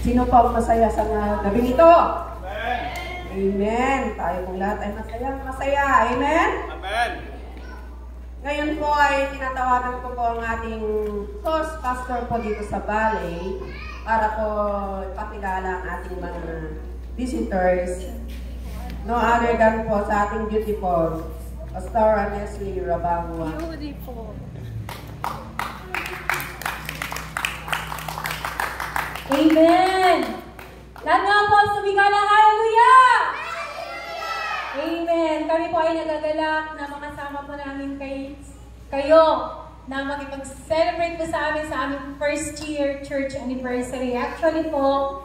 Sino pa ang masaya sa gabi nito? Amen. Tayo pong lahat ay masaya. Amen? Amen. Ngayon po ay tinatawagan ko po ang ating host pastor po dito sa Valley para po ipakilala ang ating mga visitors. No other than po sa ating beautiful Pastor Nestle Rabangwa. Beautiful. Amen! Lahat nga po, sumigaw ng hallelujah! Amen! Kami po ay nagagalak na makasama po namin kayo na makipag-celebrate po sa aming first year church anniversary. Actually po,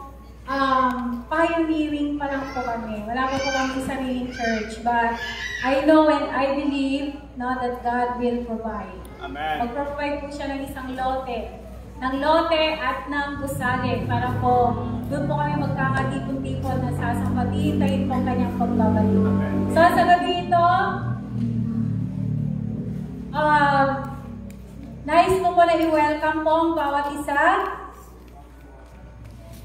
pioneering pa lang po kami. Wala po kami sariling church. But I know and I believe that God will provide. Amen. Mag-provide po siya ng isang lote at ng gusali para po doon po kami magkakatipon-tipon na sasampatin tayo po kanyang pagbabalik. So sa gabi ito, nais mo po na i-welcome po ang bawat isa.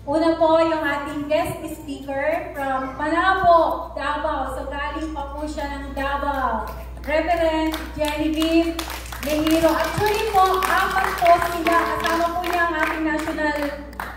Una po yung ating guest speaker from Manabo, Davao. So galing pa po siya ng Davao. Reverend Genevieve Lehiro. Actually po, 4 po sila. Kasama po niya ang ating National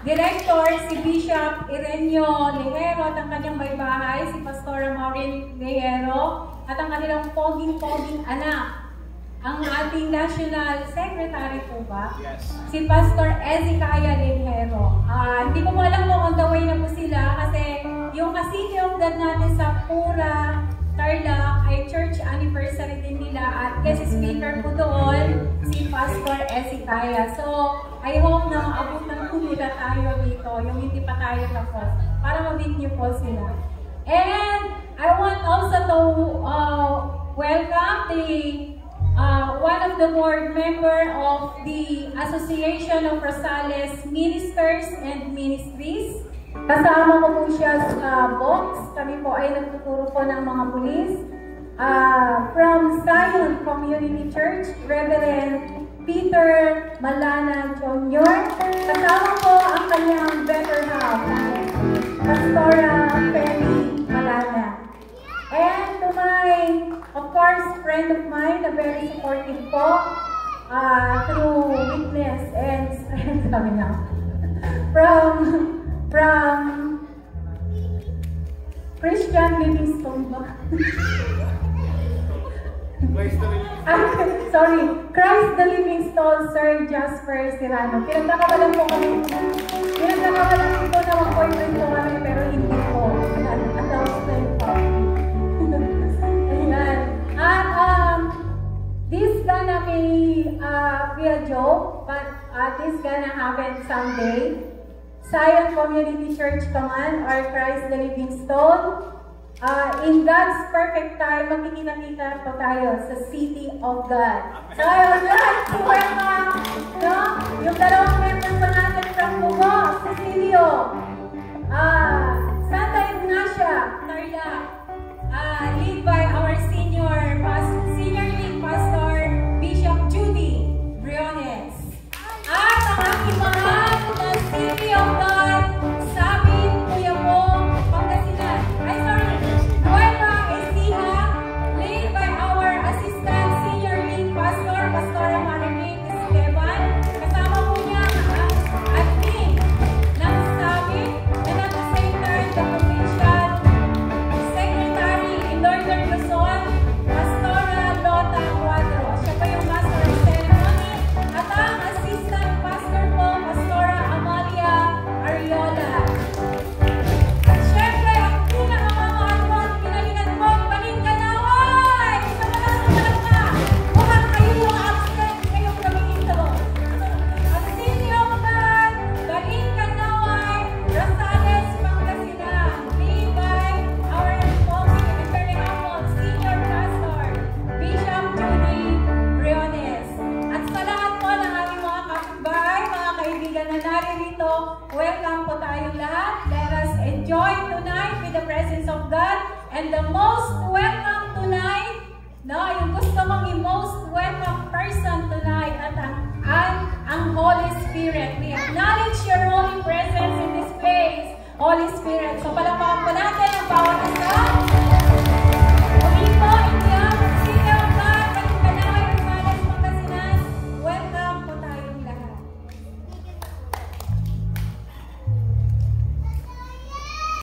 Director, si Bishop Irenio Lehero at ang kanyang baybahay, si Pastora Maureen Lehero at ang kanilang poging-poging anak, ang ating National Secretary po ba? Yes. Si Pastor Ezekiah Lehero. Hindi ko alam kung on the way na po sila kasi yung City of God natin sa Pura, Tarlac ay church anniversary din nila at guest speaker po doon si Pastor Ezekiah. So, I hope na maabutan po nila tayo dito, yung hindi pa tayo tapos, para ma-meet niyo po sila. And I want also to welcome one of the board member of the Association of Rosales Ministers and Ministries. Kasama ko po siya sa box. Kami po ay nagtuturo po ng mga pulis. From Zion Community Church, Reverend Peter Malana Jr. Kasama po ang kanyang better half, Pastora Penny Malana. And to my, of course, friend of mine, a very supportive po, through witness and strength kami na. From Christian Livingstone ba? Sorry, Christ the Livingstone, Sir Jasper Serrano. Pinagkakawalan po kami. Pinagkakawalan po na mag-appointment po kami, pero hindi po. Announcement po. Ayan. At this gonna be a joke, but this gonna happen someday. Zion Community Church Kaman or Christ the Livingstone. In God's perfect time, magkikita-kita po tayo sa City of God. So I would like to welcome yung dalawang members pa natin from Bugo, Cecilio, Santa Ignacia, Tarlac, lead by our senior lead pastor, Bishop Judy Briones. At ang aking mahal na City of God, Sabin, Kuya mo, Pangasinan. Nueva Ecija, led by our assistant senior lead pastor, Pastora Mariming Esteban. Kasama po niya ang admin ng Sabin, and at the same time, the provincial secretary in Northern Luzon, Pastora Lota Cuadro. Siya pa yung master of ceremony. At ang assistant pastor po, Pastora Amalia Ariola. At syempre, ang pinakamamahal mo at pinalingan mo, Balingkanaway! Sa malang ka! Mukhang kayo yung absent ngayong gabi ito. At City of God, Balingkanaway, Rosales, Pangasinan. Lead by our very humble senior pastor, Bishop Judy Briones. At sa lahat po ng aming mga kapitbahay, mga kaibigan na naririto, welcome po tayong lahat. Let us enjoy tonight with the presence of God. And the most welcome tonight, yung gusto mong i-most welcome person tonight at ang Holy Spirit. We acknowledge your holy presence in this place. Holy Spirit. So palakpakan